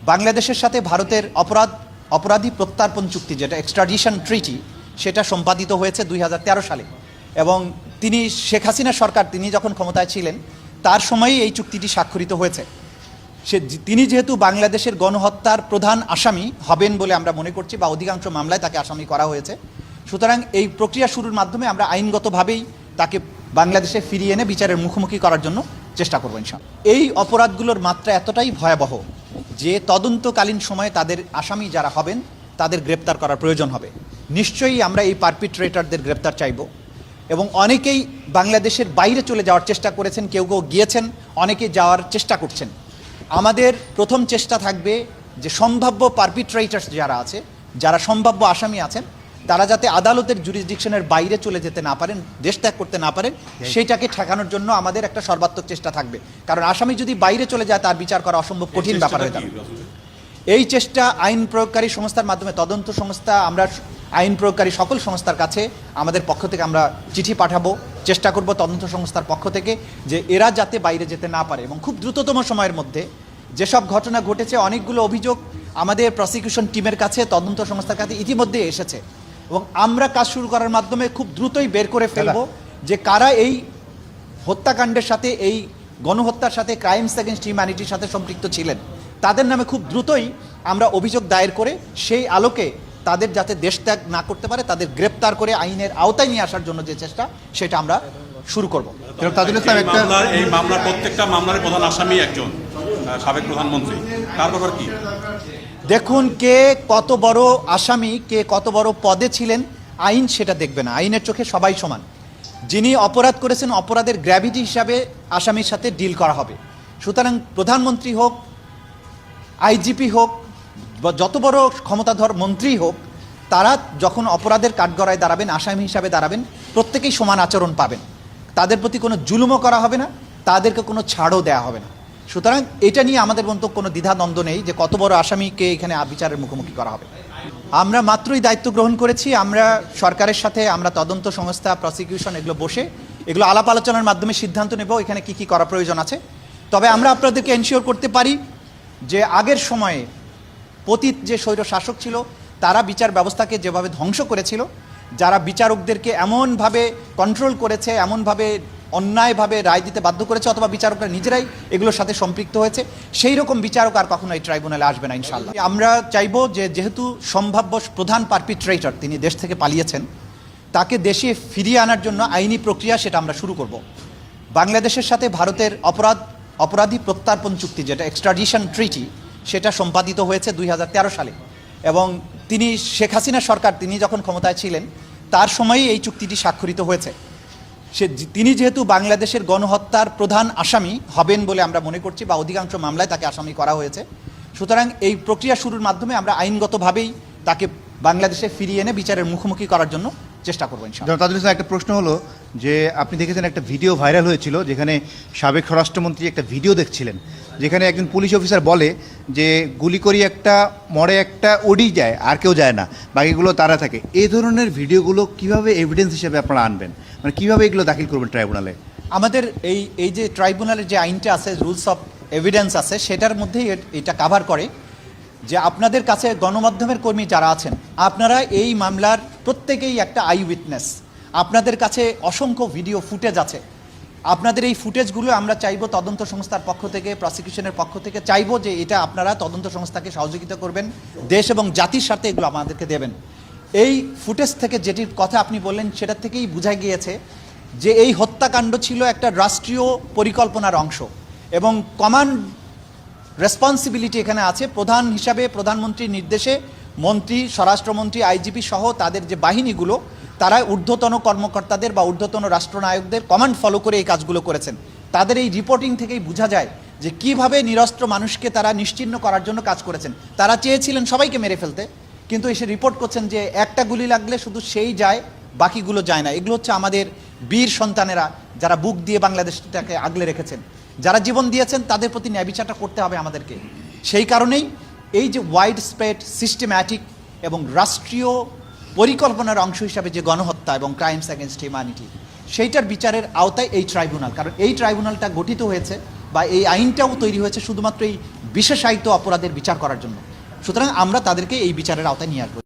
বাংলাদেশের সাথে ভারতের অপরাধী প্রত্যার্পণ চুক্তি, যেটা এক্সট্রাডিশন ট্রিটি, সেটা সম্পাদিত হয়েছে 2013 সালে। এবং তিনি শেখ হাসিনা সরকার তিনি যখন ক্ষমতায় ছিলেন তার সময়ই এই চুক্তিটি স্বাক্ষরিত হয়েছে। তিনি যেহেতু বাংলাদেশের গণহত্যার প্রধান আসামি হবেন বলে আমরা মনে করছি, বা অধিকাংশ মামলায় তাকে আসামি করা হয়েছে, সুতরাং এই প্রক্রিয়া শুরুর মাধ্যমে আমরা আইনগতভাবেই তাকে বাংলাদেশে ফিরিয়ে এনে বিচারের মুখোমুখি করার জন্য চেষ্টা করবো ইনশাআল্লাহ। এই অপরাধগুলোর মাত্রা এতটাই ভয়াবহ যে তদন্তকালীন সময়ে তাদের আসামি যারা হবেন তাদের গ্রেপ্তার করার প্রয়োজন হবে। নিশ্চয়ই আমরা এই পারপিট্রেটরদের গ্রেপ্তার চাইব, এবং অনেকেই বাংলাদেশের বাইরে চলে যাওয়ার চেষ্টা করেছেন, কেউ কেউ গিয়েছেন, অনেকে যাওয়ার চেষ্টা করছেন। আমাদের প্রথম চেষ্টা থাকবে যে সম্ভাব্য পারপিট্রেটরস যারা আছে, যারা সম্ভাব্য আসামি আছেন, তারা যাতে আদালতের জুরিসডিকশনের বাইরে চলে যেতে না পারেন, দেশ ত্যাগ করতে না পারেন, সেইটাকে ঠেকানোর জন্য আমাদের একটা সর্বাত্মক চেষ্টা থাকবে। কারণ আসামি যদি বাইরে চলে যায় তার বিচার করা অসম্ভব কঠিন ব্যাপার হয়ে যাবে। এই চেষ্টা আইন প্রয়োগকারী সংস্থার মাধ্যমে, তদন্ত সংস্থা, আমরা আইন প্রয়োগকারী সকল সংস্থার কাছে আমাদের পক্ষ থেকে আমরা চিঠি পাঠাবো, চেষ্টা করব তদন্ত সংস্থার পক্ষ থেকে যে এরা যাতে বাইরে যেতে না পারে, এবং খুব দ্রুততম সময়ের মধ্যে যেসব ঘটনা ঘটেছে, অনেকগুলো অভিযোগ আমাদের প্রসিকিউশন টিমের কাছে, তদন্ত সংস্থার কাছে ইতিমধ্যে এসেছে, এবং আমরা কাজ শুরু করার মাধ্যমে খুব দ্রুতই বের করে ফেলব যে কারা এই হত্যাকাণ্ডের সাথে, এই গণহত্যার সাথে, ক্রাইমস এগেইনস্ট হিউম্যানিটির সাথে সম্পৃক্ত ছিলেন। তাদের নামে খুব দ্রুতই আমরা অভিযোগ দায়ের করে সেই আলোকে তাদের যাতে দেশ ত্যাগ না করতে পারে তাদের গ্রেপ্তার করে আইনের আওতায় নিয়ে আসার জন্য যে চেষ্টা, সেটা আমরা শুরু করব। এই মামলার প্রত্যেকটা মামলার প্রধান আসামি একজন সাবেক প্রধানমন্ত্রী, তার ব্যাপার কি? দেখুন, কে কত বড় আসামি, কে কত বড় পদে ছিলেন, আইন সেটা দেখবে না। আইনের চোখে সবাই সমান। যিনি অপরাধ করেছেন, অপরাধের গ্র্যাভিটি হিসাবে আসামির সাথে ডিল করা হবে। সুতরাং প্রধানমন্ত্রী হোক, আইজিপি হোক, বা যত বড় ক্ষমতাধর মন্ত্রী হোক, তারা যখন অপরাধের কাঠগড়ায় দাঁড়াবেন, আসামি হিসাবে দাঁড়াবেন, প্রত্যেকেই সমান আচরণ পাবেন। তাদের প্রতি কোনো জুলুমও করা হবে না, তাদেরকে কোনো ছাড়ও দেওয়া হবে না। সুতরাং এটা নিয়ে আমাদের মধ্যে কোনো দ্বিধাদ্বন্দ্ব নেই যে কত বড় আসামিকে এখানে বিচারের মুখোমুখি করা হবে। আমরা মাত্রই দায়িত্ব গ্রহণ করেছি। আমরা সরকারের সাথে, আমরা তদন্ত সংস্থা, প্রসিকিউশন, এগুলো বসে এগুলো আলাপ আলোচনার মাধ্যমে সিদ্ধান্ত নেব এখানে কি কি করা প্রয়োজন আছে। তবে আমরা আপনাদেরকে এনশিওর করতে পারি যে আগের সময়ে পতিত যে স্বৈর শাসক ছিল তারা বিচার ব্যবস্থাকে যেভাবে ধ্বংস করেছিল, যারা বিচারকদেরকে এমনভাবে কন্ট্রোল করেছে, এমনভাবে অন্যায়ভাবে রায় দিতে বাধ্য করেছে, অথবা বিচারকরা নিজেরাই এগুলোর সাথে সম্পৃক্ত হয়েছে, সেই রকম বিচারক আর কখনো এই ট্রাইব্যুনালে আসবে না ইনশাআল্লাহ। আমরা চাইব যে যেহেতু সম্ভাব্য প্রধান পারপিট্রেটর তিনি দেশ থেকে পালিয়েছেন, তাকে দেশে ফিরিয়ে আনার জন্য আইনি প্রক্রিয়া সেটা আমরা শুরু করব। বাংলাদেশের সাথে ভারতের অপরাধী প্রত্যার্পণ চুক্তি, যেটা এক্সট্রাডিশন ট্রিটি, সেটা সম্পাদিত হয়েছে 2013 সালে। এবং তিনি শেখ হাসিনা সরকার তিনি যখন ক্ষমতায় ছিলেন তার সময়ই এই চুক্তিটি স্বাক্ষরিত হয়েছে। তিনি যেহেতু বাংলাদেশের গণহত্যার প্রধান আসামি হবেন বলে আমরা মনে করছি, বা অধিকাংশ মামলায় তাকে আসামি করা হয়েছে, সুতরাং এই প্রক্রিয়া শুরুর মাধ্যমে আমরা আইনগতভাবেই তাকে বাংলাদেশে ফিরিয়ে এনে বিচারের মুখোমুখি করার জন্য চেষ্টা করবো ইনশাআল্লাহ। তাজুল ইসলাম, একটা প্রশ্ন হলো যে আপনি দেখেছেন একটা ভিডিও ভাইরাল হয়েছিল যেখানে সাবেক স্বরাষ্ট্রমন্ত্রী একটা ভিডিও দেখছিলেন, যেখানে একজন পুলিশ অফিসার বলে যে গুলি করি একটা, মরে একটা, ওডি যায়, আর কেউ যায় না, বাকিগুলো তারা থাকে। এই ধরনের ভিডিওগুলো কিভাবে এভিডেন্স হিসেবে আপনারা আনবেন, মানে কিভাবে এগুলো দাখিল করবেন ট্রাইব্যুনালে? আমাদের এই যে ট্রাইব্যুনালের যে আইনটা আছে, রুলস অফ এভিডেন্স আছে, সেটার মধ্যেই এটা কাভার করে যে আপনাদের কাছে গণমাধ্যমের কর্মী যারা আছেন, আপনারা এই মামলার প্রত্যেকেই একটা আই উইটনেস। আপনাদের কাছে অসংখ্য ভিডিও ফুটেজ আছে। আপনাদের এই ফুটেজগুলো আমরা চাইবো তদন্ত সংস্থার পক্ষ থেকে, প্রসিকিউশনের পক্ষ থেকে চাইবো যে এটা আপনারা তদন্ত সংস্থাকে সহযোগিতা করবেন, দেশ এবং জাতির স্বার্থে এগুলো আমাদেরকে দেবেন। এই ফুটেজ থেকে যেটির কথা আপনি বললেন সেটা থেকেই বোঝা গিয়েছে যে এই হত্যাকাণ্ড ছিল একটা রাষ্ট্রীয় পরিকল্পনার অংশ, এবং কমান্ড রেসপন্সিবিলিটি এখানে আছে। প্রধান হিসাবে প্রধানমন্ত্রীর নির্দেশে মন্ত্রী, স্বরাষ্ট্রমন্ত্রী, আইজিপি সহ তাদের যে বাহিনীগুলো, তারা ঊর্ধ্বতন কর্মকর্তাদের বা ঊর্ধ্বতন রাষ্ট্রনায়কদের কমান্ড ফলো করে এই কাজগুলো করেছেন। তাদের এই রিপোর্টিং থেকেই বোঝা যায় যে কিভাবে নিরস্ত্র মানুষকে তারা নিশ্চিহ্ন করার জন্য কাজ করেছেন। তারা চেয়েছিলেন সবাইকে মেরে ফেলতে, কিন্তু এসে রিপোর্ট করছেন যে একটা গুলি লাগলে শুধু সেই যায়, বাকিগুলো যায় না। এগুলো হচ্ছে আমাদের বীর সন্তানেরা, যারা বুক দিয়ে বাংলাদেশটাকে আগলে রেখেছেন, যারা জীবন দিয়েছেন, তাদের প্রতি ন্যায় বিচারটা করতে হবে আমাদেরকে। সেই কারণেই এই যে ওয়াইড স্প্রেড, সিস্টেম্যাটিক এবং রাষ্ট্রীয় পরিকল্পনার অংশ হিসাবে যে গণহত্যা এবং ক্রাইমস এগেইনস্ট হিউম্যানিটি, সেইটার বিচারের আওতায় এই ট্রাইব্যুনাল। কারণ এই ট্রাইব্যুনালটা গঠিত হয়েছে, বা এই আইনটাও তৈরি হয়েছে শুধুমাত্র এই বিশেষায়িত অপরাধের বিচার করার জন্য। সুতরাং আমরা তাদেরকে এই বিচারের আওতায় নিয়ে আসবো।